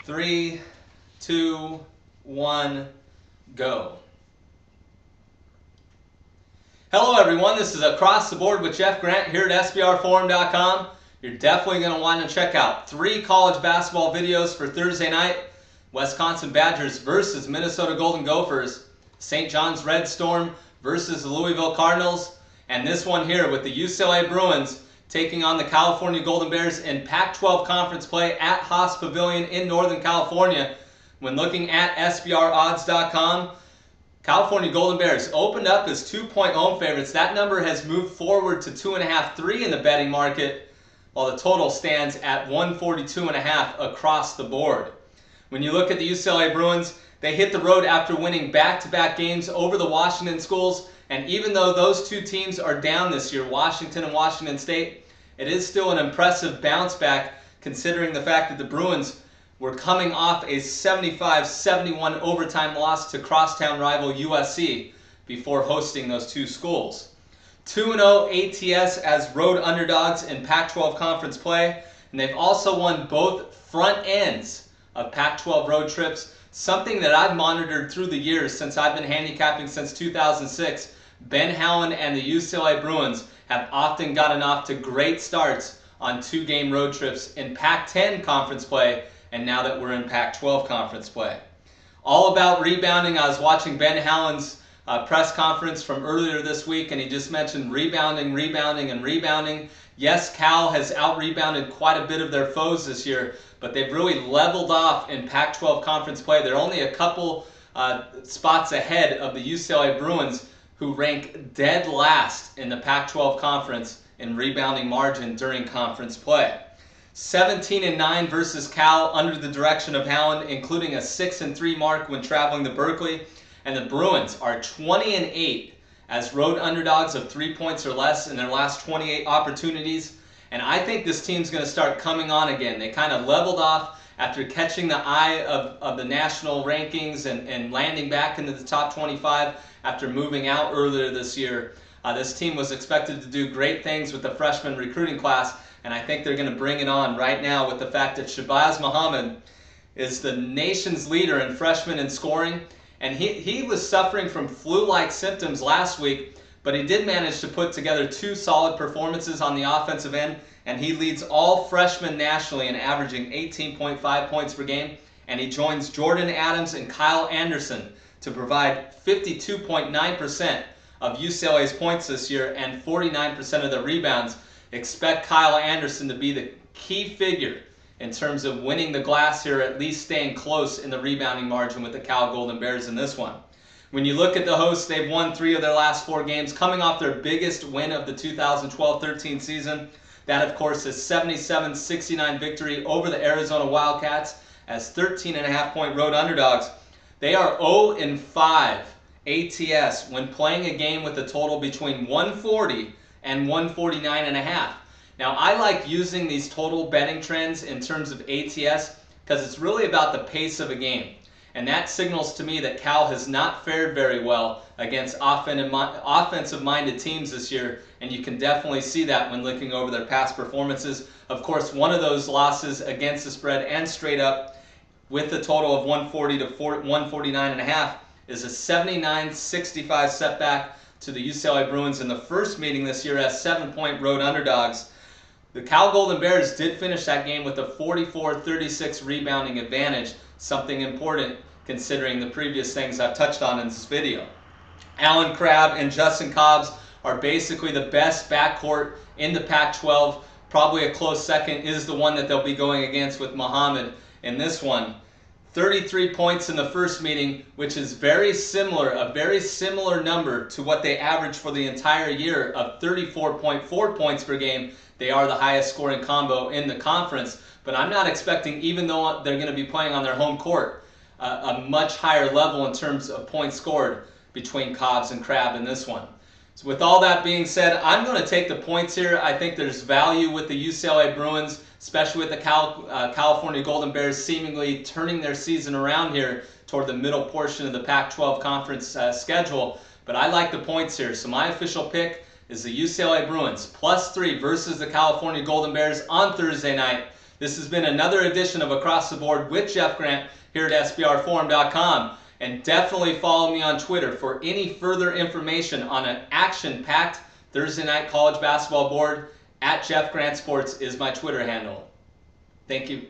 3, 2, 1, go. Hello everyone, this is Across the Board with Jeff Grant here at SBRforum.com. You're definitely going to want to check out 3 college basketball videos for Thursday night. Wisconsin Badgers versus Minnesota Golden Gophers, St. John's Red Storm versus the Louisville Cardinals, and this one here with the UCLA Bruins taking on the California Golden Bears in Pac-12 conference play at Haas Pavilion in Northern California. When looking at SBRodds.com, California Golden Bears opened up as 2-point home favorites. That number has moved forward to 2.5, 3 in the betting market, while the total stands at 142.5 across the board. When you look at the UCLA Bruins, they hit the road after winning back-to-back games over the Washington schools, and even though those two teams are down this year, Washington and Washington State, it is still an impressive bounce back considering the fact that the Bruins were coming off a 75-71 overtime loss to crosstown rival USC before hosting those two schools. 2-0 ATS as road underdogs in Pac-12 conference play, and they've also won both front ends of Pac-12 road trips, something that I've monitored through the years since I've been handicapping since 2006. Ben Howland and the UCLA Bruins have often gotten off to great starts on 2-game road trips in Pac-10 conference play, and now that we're in Pac-12 conference play. All about rebounding. I was watching Ben Howland's press conference from earlier this week, and he just mentioned rebounding, rebounding, and rebounding. Yes, Cal has out-rebounded quite a bit of their foes this year, but they've really leveled off in Pac-12 conference play. They're only a couple spots ahead of the UCLA Bruins, who rank dead last in the Pac-12 conference in rebounding margin during conference play. 17-9 versus Cal under the direction of Howland, including a 6-3 mark when traveling to Berkeley. And the Bruins are 20-8 as road underdogs of 3 points or less in their last 28 opportunities. And I think this team's going to start coming on again. They kind of leveled off after catching the eye of the national rankings and landing back into the top 25 after moving out earlier this year. This team was expected to do great things with the freshman recruiting class, and I think they're going to bring it on right now with the fact that Shabazz Muhammad is the nation's leader in freshmen in scoring. And he was suffering from flu-like symptoms last week, but he did manage to put together 2 solid performances on the offensive end, and he leads all freshmen nationally in averaging 18.5 points per game, and he joins Jordan Adams and Kyle Anderson to provide 52.9% of UCLA's points this year and 49% of the rebounds. Expect Kyle Anderson to be the key figure in terms of winning the glass here, at least staying close in the rebounding margin with the Cal Golden Bears in this one. When you look at the hosts, they've won 3 of their last 4 games, coming off their biggest win of the 2012-13 season. That, of course, is 77-69 victory over the Arizona Wildcats as 13.5-point road underdogs. They are 0-5 ATS when playing a game with a total between 140 and 149.5. Now, I like using these total betting trends in terms of ATS because it's really about the pace of a game. And that signals to me that Cal has not fared very well against offensive-minded teams this year, and you can definitely see that when looking over their past performances. Of course, one of those losses against the spread and straight up with a total of 140 to 149.5 is a 79-65 setback to the UCLA Bruins in the first meeting this year as 7-point road underdogs. The Cal Golden Bears did finish that game with a 44-36 rebounding advantage, something important considering the previous things I've touched on in this video. Allen Crabbe and Justin Cobbs are basically the best backcourt in the Pac-12. Probably a close second is the one that they'll be going against with Muhammad in this one. 33 points in the first meeting, which is a very similar number to what they averaged for the entire year of 34.4 points per game. They are the highest scoring combo in the conference, but I'm not expecting, even though they're going to be playing on their home court, a much higher level in terms of points scored between Cobbs and Crabbe in this one. So with all that being said, I'm going to take the points here. I think there's value with the UCLA Bruins, especially with the California Golden Bears seemingly turning their season around here toward the middle portion of the Pac-12 conference schedule. But I like the points here. So my official pick is the UCLA Bruins +3 versus the California Golden Bears on Thursday night. This has been another edition of Across the Board with Jeff Grant here at SBRforum.com. And definitely follow me on Twitter for any further information on an action-packed Thursday night college basketball board. @Jeff Grant Sports is my Twitter handle. Thank you.